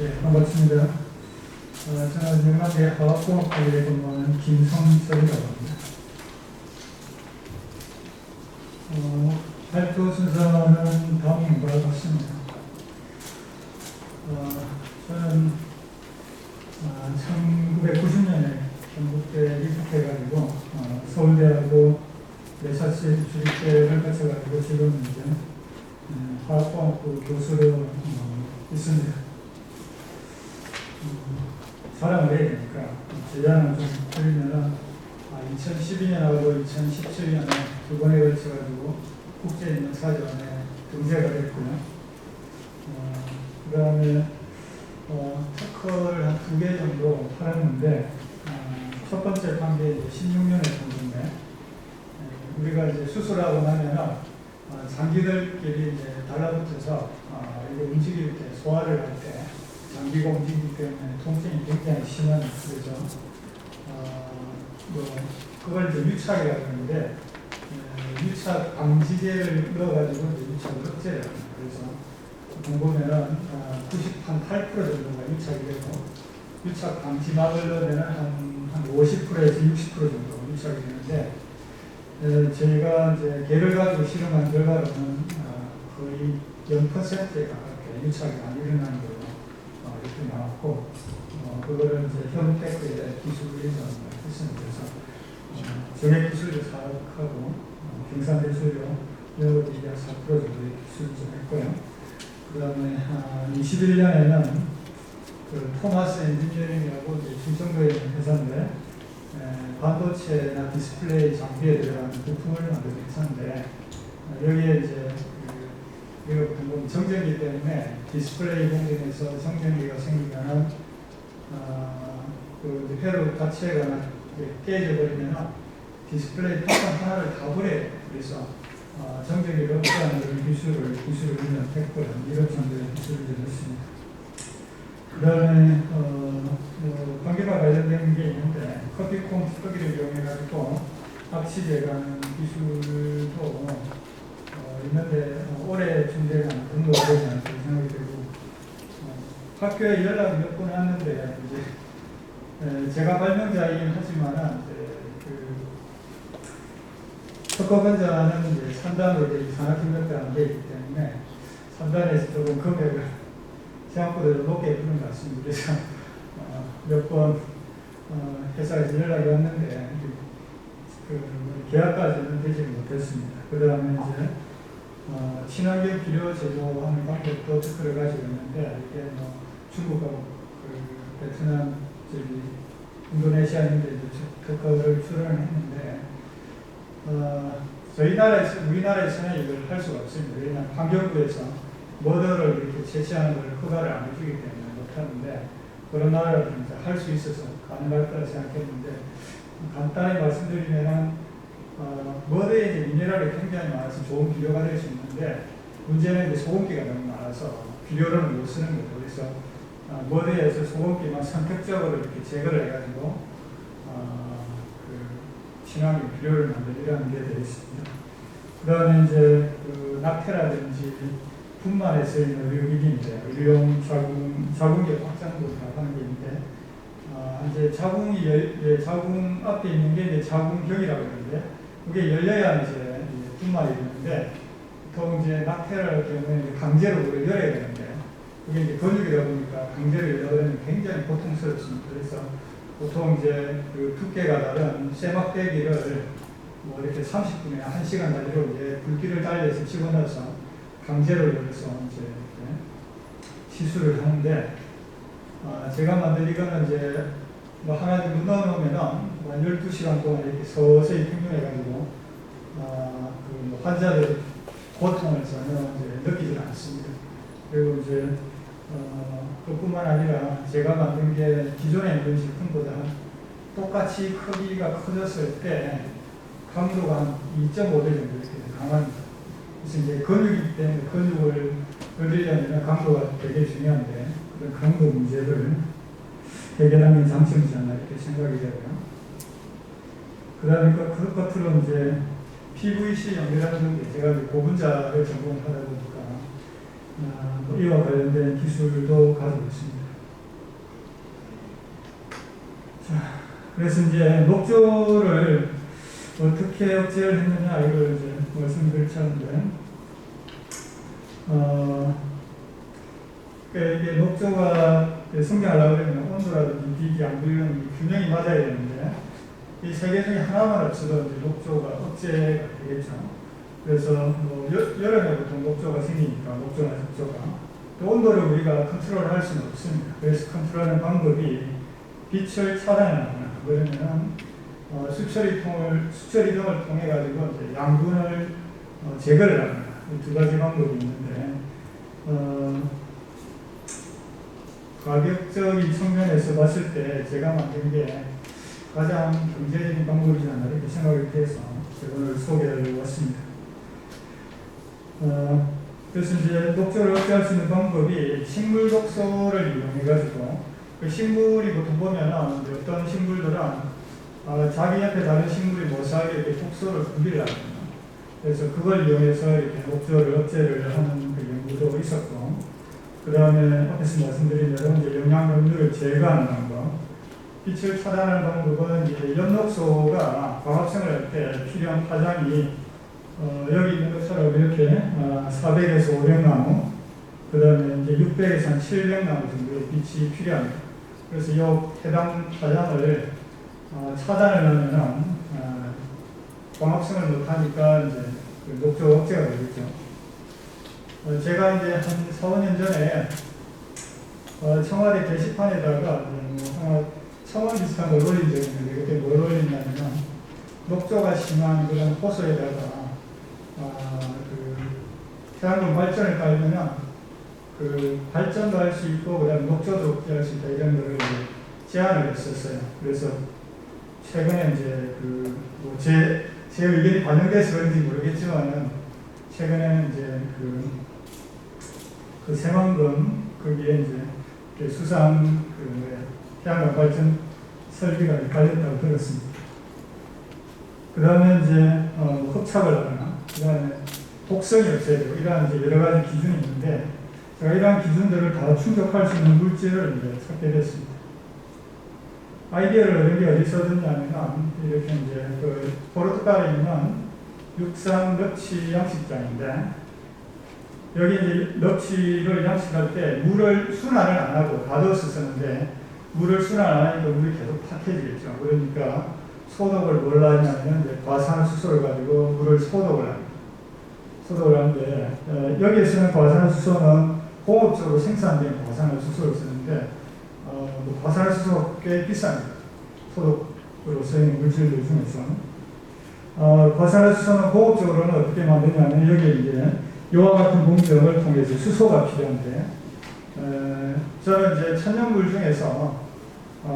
네, 반갑습니다. 저는 영남대 화학공학과에 근무하는 김성철이라고 합니다. 발표 순서는 다음과 같습니다. 저는 1990년에 경북대에 입학해가지고 서울대하고 매사시 주립대를 거쳐가지고 지금 이제 화학공학부 교수로 있습니다. 자랑을 해야 되니까 제안을 좀 드리면은 2012년하고 2017년에 두 번에 걸쳐가지고 국제인문사전에 등재가 됐고요. 그 다음에 특허를 한 2개 정도 팔았는데 첫 번째 판 게 16년에 판인데 우리가 이제 수술하고 나면은 장기들끼리 이제 달라붙어서 이게 움직일 때 소화를 할 때 장기가 움직이기 때문에 통증이 굉장히 심한 거죠. 그걸 이제 유착이라고 하는데 유착 방지제를 넣어가지고 이제 유착을 억제를 합니다. 그래서 보면은 98% 정도가 유착이 되고 유착 방지막을 넣으면 한 50%에서 60% 정도 유착이 되는데 저희가 이제 개를 가지고 실험한 결과로는 거의 0%에 가깝게 유착이 안 일어나는 걸로 이렇게 나왔고 그거를 이제 현테크에 기술을 했습니다. 그래서 정액 기술도 사업하고 경산대 수료 여기 약 4% 정도의 기술을 좀 했고요. 그 다음에 21년에는 그 토마스 엔지니어링이라고 충청도에 있는 회사인데 반도체나 디스플레이 장비에 들어가는 부품을 만드는 회사인데 여기에 이제 이거 보면 정전기 때문에 디스플레이 공정에서 정전기가 생기면은 그 회로 자체가 깨져버리면 디스플레이 파편 하나를 다 버려요. 그래서 정전기를 억제하는 기술을 운영했고요. 이런 정도의 기술을 얻었습니다. 그 다음에 관계와 관련된 게 있는데 커피콩 찌꺼기를 이용해가지고 악취 제거하는 기술도 있는데 올해 준비가 등록이 되지 않을까 생각이 들고 학교에 연락을 몇 번 왔는데 이제 제가 발명자이긴 하지만은 특허권자는 이제 3단으로 산학협력도 안 되어 있기 때문에 3단에서 조금 금액을 생각보다 높게 부른 것 같습니다. 그래서 몇 번 회사에서 연락이 왔는데 계약까지는 되지 못했습니다. 그 다음에 이제 친환경 비료 제조하는 방법도 특허를 가지고 있는데 이게 중국하고 베트남 인도네시아 있는 데 특허를 출원을 했는데 우리나라에서는 이걸 할 수가 없습니다. 왜냐하면 환경부에서 머더를 이렇게 채취하는 걸 허가를 안 해주기 때문에 못하는데 그런 나라는 할 수 있어서 가능할 거라 생각했는데 간단히 말씀드리면 머더에 미네랄이 굉장히 많아서 좋은 비료가 될 수 있는데 문제는 이제 소금기가 너무 많아서 비료를 못 쓰는 거죠. 그래서 머더에서 소금기만 선택적으로 이렇게 제거를 해가지고 친환경 비료를 만들려는 게 되어 있습니다. 그 다음에 이제 낙태라든지 분만에 쓰이는 의료기기인데 의료용 자궁기 확장도 다 하는 게 있는데 이제 자궁 앞에 있는 게 이제 자궁경이라고 하는데 그게 열려야 이제 분만이 되는데 보통 이제 낙태를 경우에 강제로 그걸 열어야 되는데 그게 이제 근육이다 보니까 강제로 열어버리면 굉장히 고통스럽습니다. 그래서 보통 이제 그 두께가 다른 쇠막대기를 뭐 이렇게 30분에 1시간 단위로 이제 불길을 달려서 집어넣어서 강제로 열어서 이제 시술을 하는데 제가 만든 이거는 이제 뭐 하나 정도 넣어놓으면은 한 12시간 동안 이렇게 서서히 평균해가지고 그 환자들 고통을 전혀 이제 느끼지 않습니다. 그리고 이제 그뿐만 아니라 제가 만든 게 기존에 있는 제품보다 똑같이 크기가 커졌을 때 강도가 한 2.5배 정도 이렇게 강합니다. 그래서 이제 근육이기 때문에 근육을 늘리려면 강도가 되게 중요한데 그런 강도 문제를 해결하는 장점이지 않나 이렇게 생각이 되고요. 그 다음에 그 끝으로 이제 PVC 연결하는 게 제가 고분자를 전공하다 보니까 이와 관련된 기술도 가지고 있습니다. 그래서 이제 녹조를 어떻게 억제를 했느냐 이걸 이제 말씀드릴 차인데, 이게 녹조가 성장하려고 그러면 온도라든지 비기, 양분 균형이 맞아야 되는데 이 세 개 중에 하나만 없어도 이제 녹조가 억제가 되겠죠. 그래서 뭐 여름에 보통 녹조가 생기니까 녹조나 적조가 또 온도를 우리가 컨트롤할 수는 없습니다. 그래서 컨트롤하는 방법이 빛을 차단하거나 그러면 수처리 등을 통해 가지고 이제 양분을 제거를 합니다. 이 두 가지 방법이 있는데 가격적인 측면에서 봤을 때 제가 만든 게 가장 경제적인 방법이지 않나 이렇게 생각이 돼서 오늘 소개를 왔습니다. 그래서 이제 녹조를 억제할 수 있는 방법이 식물 독소를 이용해가지고 그 식물이 보통 보면은 어떤 식물들은 자기 옆에 다른 식물이 못살게 이렇게 독소를 분비를 합니다. 그래서 그걸 이용해서 이렇게 녹조를 억제를 하는 그 연구도 있었고, 그 다음에 앞에서 말씀드린 대로 이제 영양염류를 제거하는 방법, 빛을 차단하는 방법은 이제 엽록소가 광합성을 할 때 필요한 파장이 여기 있는 것처럼 이렇게 400에서 500나노, 그 다음에 이제 600에서 한 700나노 정도의 빛이 필요합니다. 그래서 이 해당 파장을 차단을 하면은 광합성을 못하니까 이제 그 녹조 억제가 되겠죠. 제가 이제 한 4, 5년 전에 청와대 게시판에다가 청원 비슷한 걸 올린 적이 있는데 그때 뭘 올렸냐면 녹조가 심한 그런 호소에다가 그 태양광 발전을 깔면은 그 발전도 할 수 있고 그다음 녹조도 억제할 수 있다 이런 거를 제안을 했었어요. 그래서 최근에 이제 제 의견이 반영돼서 그런지 모르겠지만은 최근에는 이제 그 새만금 거기에 이제 수상 태양광 발전 설비가 깔렸다고 들었습니다. 그 다음에 이제 흡착을 하거나 그 다음에 독성이 없어야 되고 이러한 이제 여러 가지 기준이 있는데 제가 이러한 기준들을 다 충족할 수 있는 물질을 이제 찾게 됐습니다. 아이디어를 얻은 게 어디서 얻었냐면 이렇게 이제 그 포르투갈에 있는 육상 납치 양식장인데 여기 이제 납치를 양식할 때 물을 순환을 안 하고 가둬서 쓰는데 물을 순환 안 하니까 물이 계속 탁해지겠죠. 그러니까 소독을 뭘 하냐면 이제 과산화수소를 가지고 물을 소독을 합니다. 소독을 하는데 여기에서는 과산화수소는 공업적으로 생산된 과산화수소를 쓰는데 과산화수소가 꽤 비쌉니다. 소독으로 쓰이는 물질들 중에서는 과산화수소는 공업적으로는 어떻게 만드냐면 여기에 이제 이와 같은 공정을 통해서 수소가 필요한데 저는 이제 천연물 중에서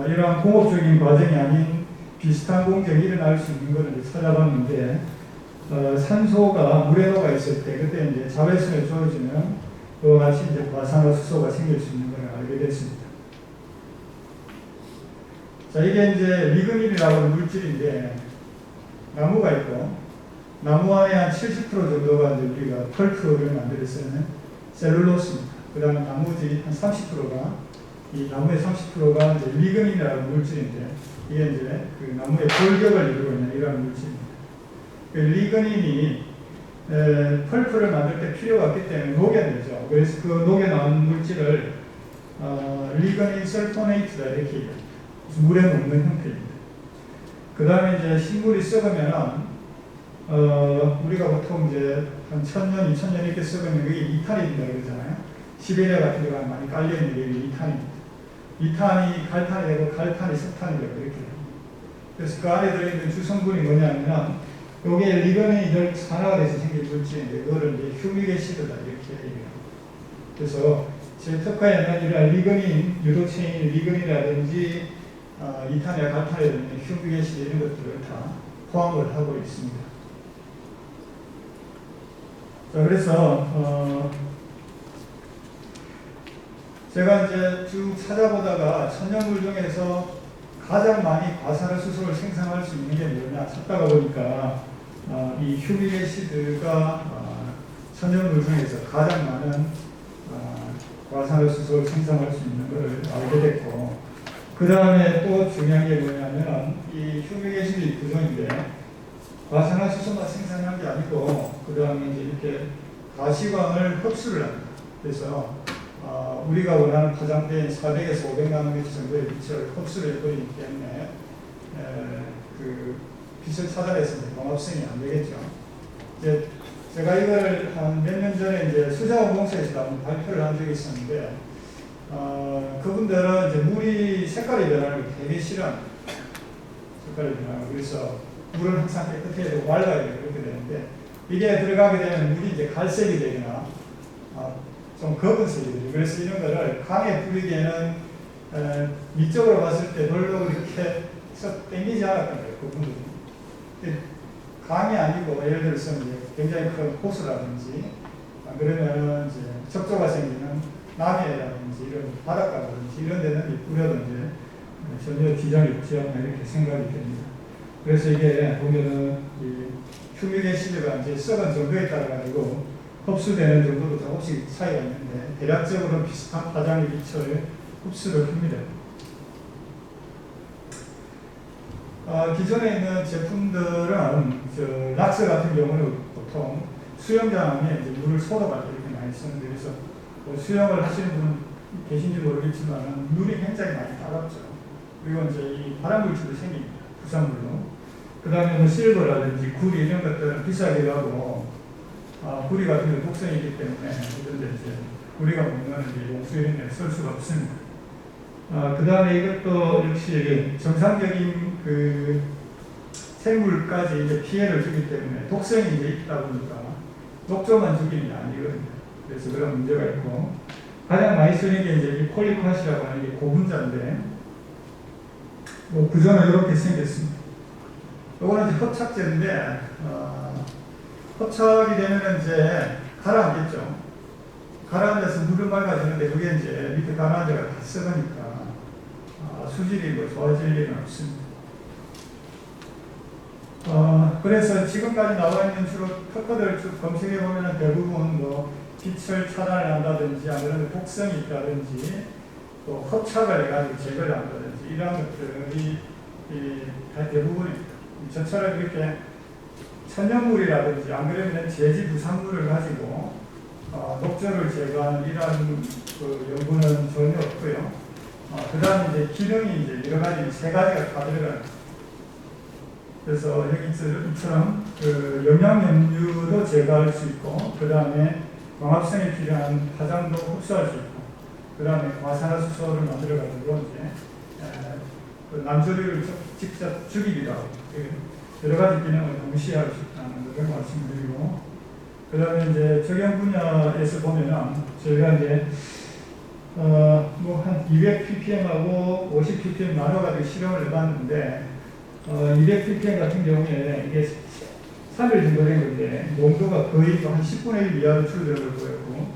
이러한 공업적인 과정이 아닌 비슷한 공정이 일어날 수 있는 것을 찾아봤는데 산소가 물에 녹아 있을 때 그때 이제 자외선에 주어지면 그와 같이 이제 과산화수소가 생길 수 있는 것을 알게 됐습니다. 자, 이게 이제 리그닌이라고 하는 물질인데 나무가 있고 나무 안에 한 70% 정도가 이제 우리가 펄프를 만들 수 있는 셀룰로스입니다. 그 다음에 나머지 한 30%가 이 나무의 30%가 이제 리그닌이라는 물질인데 이게 이제 그 나무의 골격을 이루고 있는 이러한 물질입니다. 그 리그닌이 펄프를 만들 때 필요가 없기 때문에 녹여내죠. 그래서 그 녹여나온 물질을 리그닌 설포네이트다 이렇게 얘기합니다. 물에 녹는 형태입니다. 그 다음에 이제 식물이 썩으면은 우리가 보통 이제 한 1000년, 2000년 이렇게 썩으면 그게 이탄이 된다 그러잖아요. 시베리아 같은 데가 많이 깔려있는 게 이탄입니다. 이탄이 갈탄이 되고 갈탄이 석탄이 되고 이렇게 됩니다. 그래서 그 안에 들어있는 주성분이 뭐냐면 요게 리그닌이 산화가 돼서 생긴 물질인데 그거를 이제 휴믹애시드다 이렇게 얘기해요. 그래서 제 특화에는 이런 리그닌, 유도체인 리그닌이라든지 이탄이나 갈탄에 있는 휴믹애시드 이런 것들을 다 포함을 하고 있습니다. 자, 그래서 제가 이제 쭉 찾아보다가 천연물 중에서 가장 많이 과산화수소를 생산할 수 있는 게 뭐냐 찾다가 보니까 이 휴믹애시드가 천연물 중에서 가장 많은 과산화수소를 생산할 수 있는 것을 알게 됐고 그 다음에 또 중요한 게 뭐냐면 이 휴미게이션 구조인데 과산화수소만 생산한 게 아니고 그 다음에 이제 이렇게 가시광을 흡수를 합니다. 그래서 우리가 원하는 파장된 400에서 500나노미터 정도의 빛을 흡수를 해버리기 때문에 그 빛을 차단해서 광합성이 안 되겠죠. 이제 제가 이걸 한 몇 년 전에 이제 수자원공사에서 한번 발표를 한 적이 있었는데 그분들은 이제 물이 색깔이 변하는 걸 되게 싫어합니다. 색깔이 변하는 그래서 물은 항상 깨끗해야 되고 맑아야 되고 그렇게 되는데 이게 들어가게 되면 물이 이제 갈색이 되거나 좀 검은색이 되죠. 그래서 이런 거를 강에 뿌리기에는 미적으로 봤을 때 별로 그렇게 썩 땡기지 않았던 거예요. 그분들이. 강이 아니고 예를 들어서 이제 굉장히 큰 호수라든지 그러면 이제 적조가 생기는 남해라든지 이런 바닷가라든지 이런 데는 뿌려도 이제 전혀 지장이 없지 않나 이렇게 생각이 됩니다. 그래서 이게 보면은 이 휴미게이시드가 이제 썩은 정도에 따라 가지고 흡수되는 정도도 조금씩 차이가 있는데 대략적으로 비슷한 파장의 빛을 흡수를 합니다. 기존에 있는 제품들은 락스 같은 경우는 보통 수영장에 이제 물을 쏟아갈 때 이렇게 많이 쓰는데 그래서 수영을 하시는 분은 계신지 모르겠지만 물이 굉장히 많이 따갑죠. 그리고 이제 이 발암물질도 생깁니다. 부산물로. 그 다음에 뭐 실버라든지 구리 이런 것들은 비싸기도 하고 구리 같은 경우 독성이 있기 때문에 그런데 이제 우리가 먹는 용수에 쓸 수가 없습니다. 그 다음에 이것도 역시 정상적인 그 생물까지 이제 피해를 주기 때문에 독성이 이제 있다 보니까 녹조만 죽이는 게 아니거든요. 그래서 그런 문제가 있고 가장 많이 쓰는 게 이제 이 폴리카시라고 하는 게 고분자인데 뭐 구조는 이렇게 생겼습니다. 이거는 이제 흡착제인데 흡착이 되면 이제 가라앉겠죠. 가라앉아서 물은 맑아지는데 그게 이제 밑에 가라앉은 데가 다 썩으니까 수질이 뭐 좋아질 일은 없습니다. 그래서 지금까지 나와 있는 주로 특허들을 쭉 검색해 보면 대부분 뭐 빛을 차단을 한다든지 아니면 독성이 있다든지 또 흡착을 해가지고 제거를 한다든지 이런 것들이 다 대부분입니다. 저처럼 이렇게 천연물이라든지 안 그러면 제지 부산물을 가지고 녹조를 제거하는 이런 그 연구는 전혀 없고요. 그 다음에 이제 기능이 이제 여러 가지 세 가지가 다 들어가요. 그래서 여기 이처럼 그 영양염류도 제거할 수 있고, 그 다음에 광합성이 필요한 파장도 흡수할 수 있고, 그 다음에 과산화수소를 만들어가지고 이제 그 남조류를 직접 죽이기도 하고, 여러 가지 기능을 동시에 할 수 있다는 것을 말씀드리고, 그 다음에 이제 적용 분야에서 보면은 저희가 이제 뭐 한 200ppm하고 50ppm 나눠가지고 실험을 해봤는데 200ppm 같은 경우에 이게 3일 정도 된 건데 농도가 거의 한 10분의 1 이하로 줄어드는 걸 보였고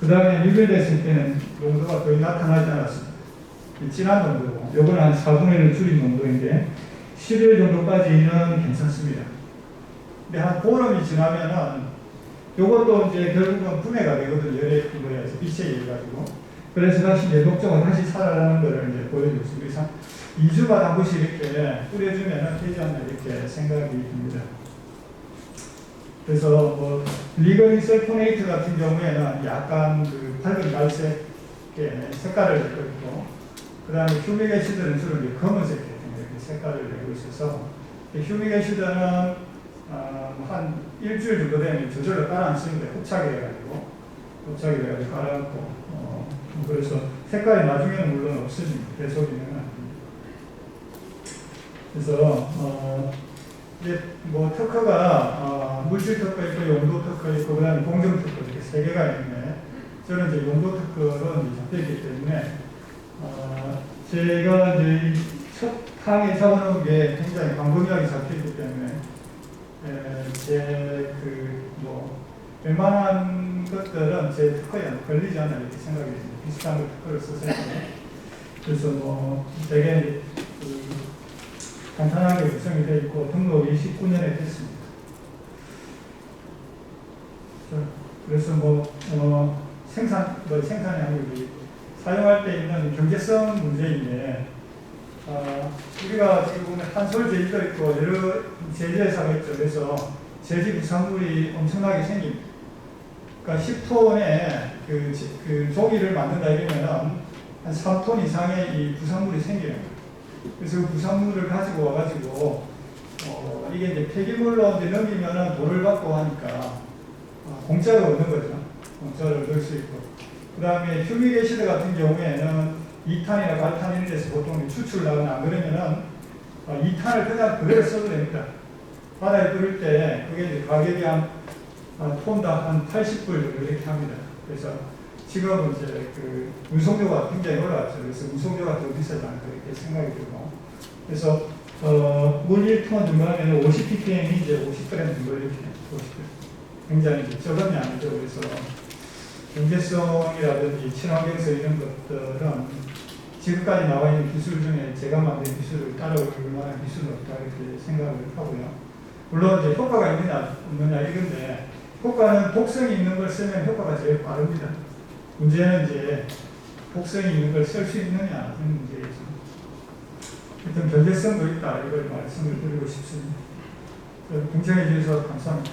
그 다음에 유별됐을 때는 농도가 거의 나타나지 않았습니다. 진한 농도고 요거는 한 4분의 1을 줄인 농도인데 10일 정도까지는 괜찮습니다. 근데 한 보름이 지나면은 요것도 이제 결국은 분해가 되거든요. 열에 뭐에서 빛에 의해 가지고. 그래서 다시 이제 녹조가 다시 살아나는 것을 이제 보여줬습니다. 그래서 2주마다 한 번씩 이렇게 뿌려주면 되지 않나 이렇게 생각이 듭니다. 그래서 뭐 리그리설포네이트 같은 경우에는 약간 그 밝은 갈색 색깔을 내고 있고, 그 다음에 휴미게이시드는 주로 이제 검은색 이렇게 색깔을 내고 있어서 휴미게이시드는 한 일주일 정도 되면 저절로 깔아앉습니다. 흡착이 돼가지고 깔아앉고 그래서 색깔이 나중에는 물론 없어집니다. 계속이면 안 됩니다. 그래서 이제 뭐 특허가 물질 특허 있고 용도 특허 있고 그다음에 공정 특허 이렇게 세 개가 있는데 저는 이제 용도 특허로 잡혀있기 때문에 제가 이제 첫 항에 잡아놓은 게 굉장히 광범위하게 잡혀있기 때문에 제 웬만한 것들은 제 특허에 걸리지 않나 이렇게 생각이 듭니다. 비슷한 특허를 썼을 때. 그래서 뭐 되게 간단하게 구성이 되어 있고 등록이 19년에 됐습니다. 그래서 생산이 아니고 사용할 때 있는 경제성 문제인데 우리가 지금 보면 한솔 제지도 있고 여러 제재사가 있죠. 그래서 제지 부산물이 엄청나게 생깁니다. 그러니까 10톤의 그 조기를 만든다 이러면은 한 3톤 이상의 이 부산물이 생기는 거예요. 그래서 그 부산물을 가지고 와가지고 이게 이제 폐기물로 이제 넘기면은 돈을 받고 하니까 공짜로 얻는 거죠. 공짜로 얻을 수 있고. 그 다음에 휴미게시드 같은 경우에는 2탄이나 갈탄 이런 데서 보통 추출 나거나 안 그러면은 2탄을 그냥 그대로 써도 됩니다. 바다에 뿌릴 때 그게 이제 가격이 한 톤당 한 80불 정도 이렇게 합니다. 그래서 지금은 이제 그 운송료가 굉장히 올라왔죠. 그래서 운송료가 더 비싸지 않을까 이렇게 생각이 들고. 그래서 물 1톤 정도 하면 50ppm이 이제 50g 정도 이렇게 50g. 굉장히 이제 적은 양이죠. 그래서 경제성이라든지 친환경성 이런 것들은 지금까지 나와 있는 기술 중에 제가 만든 기술을 따라올 만한 기술은 없다 이렇게 생각을 하고요. 물론 이제 효과가 있느냐 없느냐 이건데 효과는 독성이 있는 걸 쓰면 효과가 제일 빠릅니다. 문제는 이제 독성이 있는 걸 쓸 수 있느냐 하는 문제이죠. 일단 변제성도 있다 이걸 말씀을 드리고 싶습니다. 경청해 주셔서 감사합니다.